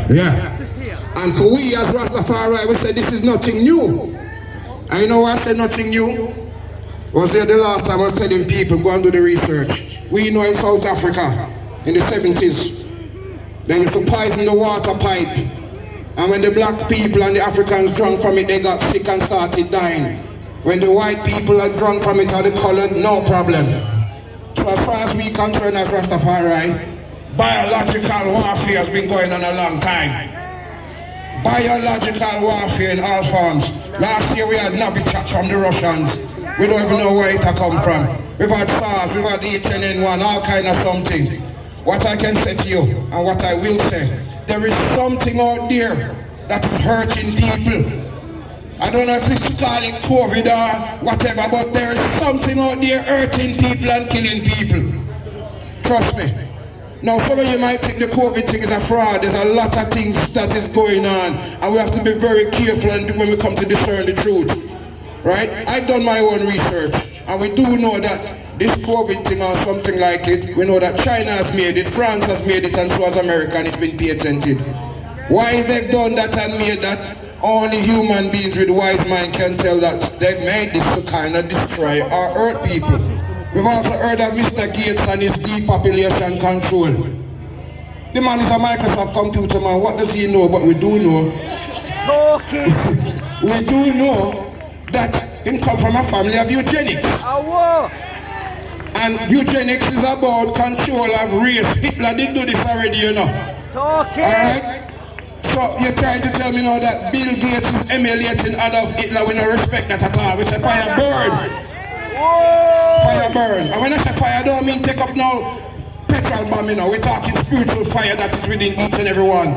Yeah. And for we as Rastafari, we say this is nothing new. And you know why I say nothing new? Was there the last time I was telling people, go and do the research. We know in South Africa, in the 70s, they used to poison the water pipe. And when the black people and the Africans drunk from it, they got sick and started dying. When the white people are drunk from it or the colored, no problem. So as far as we concerned as Rastafari, biological warfare has been going on a long time. Biological warfare in all forms. Last year we had nappy chat from the Russians. We don't even know where it come from. We've had SARS, we've had H1N1, all kind of something. What I can say to you, and what I will say, there is something out there that is hurting people. I don't know if this is call it COVID or whatever, but there is something out there hurting people and killing people. Trust me. Now some of you might think the COVID thing is a fraud. There's a lot of things that is going on, and we have to be very careful when we come to discern the truth. Right? I've done my own research, and we do know that this COVID thing or something like it, we know that China has made it, France has made it, and so has America, and it's been patented. Why they've done that and made that, only human beings with wise mind can tell that they've made this to kind of destroy or hurt people. We've also heard of Mr. Gates and his depopulation control. The man is a Microsoft computer man. What does he know? But we do know. We do know that he come from a family of eugenics. And eugenics is about control of race. Hitler did do this already, you know. Alright? So you're trying to tell me now that Bill Gates is emulating Adolf Hitler. We don't respect that at all. We say fire burn. Fire burn. And when I say fire, I don't mean take up now petrol bomb, you know. We're talking spiritual fire that is within each and every one.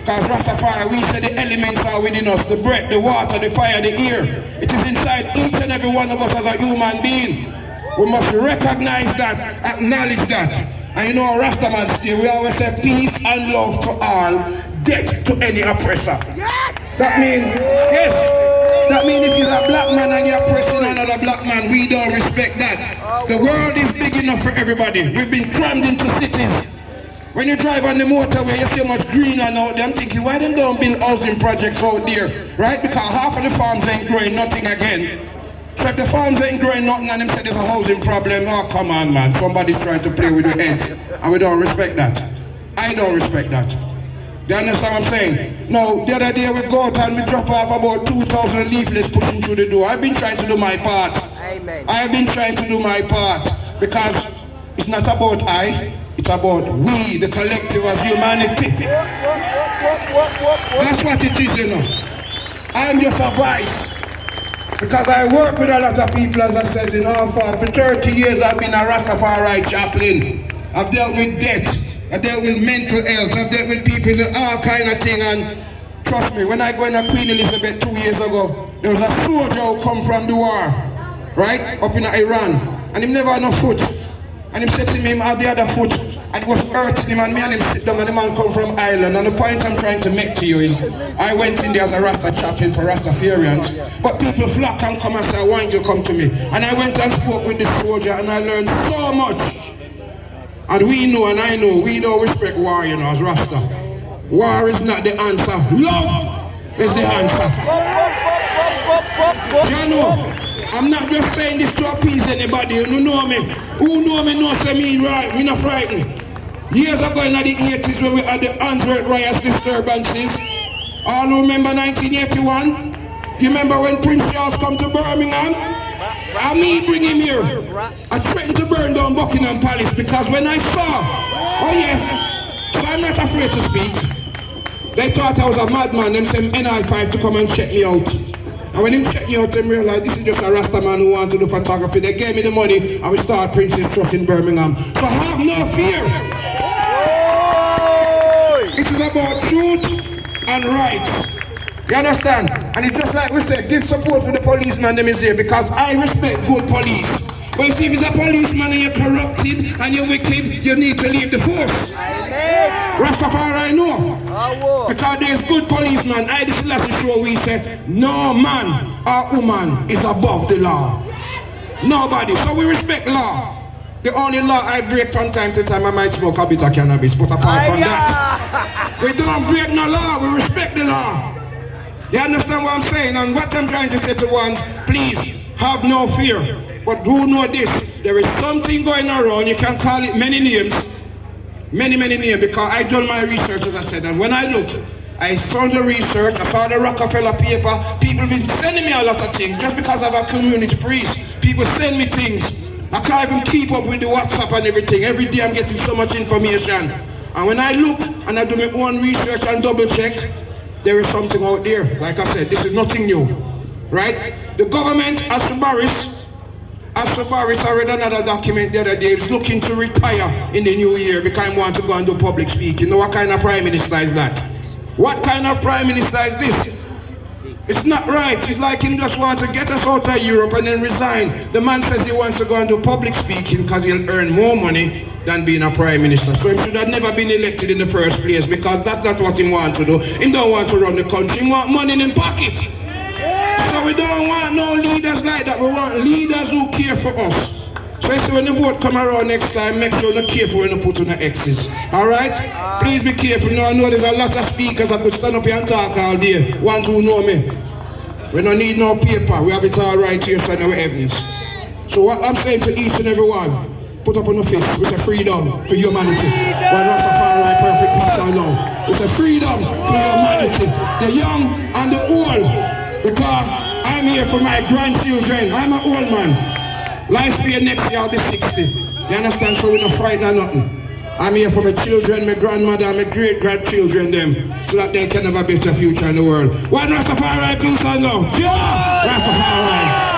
Because Rastafari, we say the elements are within us. The breath, the water, the fire, the air. It is inside each and every one of us as a human being. We must recognize that, acknowledge that. And you know, Rastaman still, we always say peace and love to all, death to any oppressor. Yes! That means, yes, that means if you're a black man and you're oppressing another black man, we don't respect that. The world is big enough for everybody. We've been crammed into cities. When you drive on the motorway, you see much greener out there. I'm thinking, why them don't build housing projects out there? Right? Because half of the farms ain't growing nothing again. So if the farms ain't growing nothing and them say there's a housing problem, oh come on man, somebody's trying to play with your heads. And we don't respect that. I don't respect that. Do you understand what I'm saying? No, the other day we go out and we drop off about 2,000 leaflets pushing through the door. I've been trying to do my part. Amen. I've been trying to do my part. Because it's not about I, it's about we, the collective as humanity. That's what it is, you know. I'm just a voice. Because I work with a lot of people, as I said, in all forms. For 30 years I've been a Rastafari chaplain. I've dealt with death. I've dealt with mental health. I've dealt with people in all kind of thing. And trust me, when I go in a Queen Elizabeth 2 years ago, there was a soldier who come from the war, right, up in Iran. And he never had no foot. And he said to me, him had the other foot. And it was hurting him, and me and him sit down, and the man come from Ireland. And the point I'm trying to make to you is, I went in there as a Rasta chaplain for Rastafarians, but people flock and come and say, why don't you come to me? And I went and spoke with the soldier, and I learned so much. And we know, and I know, we don't respect war, you know, as Rasta. War is not the answer. Love is the answer. You know, I'm not just saying this to appease anybody. You know me. Who know me knows me right. Me not frightened. Years ago in the 80s when we had the Answorth riots disturbances. All who remember 1981? You remember when Prince Charles come to Birmingham? I me bring him here. I threatened to burn down Buckingham Palace because when I saw, oh yeah, so I'm not afraid to speak. They thought I was a madman. Them sent NI5 to come and check me out. And when him check me out, they realized this is just a Rasta man who wants to do photography. They gave me the money and we started Prince's Trust in Birmingham. So have no fear. It is about truth and rights. You understand? And it's just like we said, give support for the policeman them is here because I respect good police. But you see, if it's a policeman and you're corrupted and you're wicked, you need to leave the force. Rastafari know. Because there's good policemen. I this last show we say, no man or woman is above the law. Nobody. So we respect law. The only law I break from time to time, I might smoke a bit of cannabis, but apart from that, we don't break no law, we respect the law. You understand what I'm saying? And what I'm trying to say to ones, please, have no fear. But do know this, there is something going around, you can call it many names, many names, because I done my research, as I said, and when I look, I saw the research, I saw the Rastafarian paper, people been sending me a lot of things, just because I'm a community priest, people send me things. I can't even keep up with the WhatsApp and everything. Every day I'm getting so much information. And when I look and I do my own research and double check, there is something out there. Like I said, this is nothing new. Right? The government, as Barris, I read another document the other day, is looking to retire in the new year because I want to go and do public speaking. You know what kind of prime minister is that? What kind of prime minister is this? It's not right. It's like him just wants to get us out of Europe and then resign. The man says he wants to go and do public speaking because he'll earn more money than being a prime minister. So he should have never been elected in the first place because that's not what he wants to do. He don't want to run the country. He want money in his pocket. So we don't want no leaders like that. We want leaders who care for us. So when the vote come around next time, make sure you're careful when you put on the X's. Alright? Please be careful. Now I know there's a lot of speakers that could stand up here and talk all day. Ones who know me. We don't need no paper. We have it all right here in our heavens. So what I'm saying to each and every one, put up on the fist with a freedom for humanity. One Rastafari, perfect peace and love. It's a freedom for humanity. The young and the old. Because I'm here for my grandchildren. I'm an old man. Lifespan next year I'll be 60. You understand? So we're not frightened or nothing. I'm here for my children, my grandmother, and my great-grandchildren them, so that they can have a better future in the world. One Rastafari, peace and love. Yeah! Rastafari.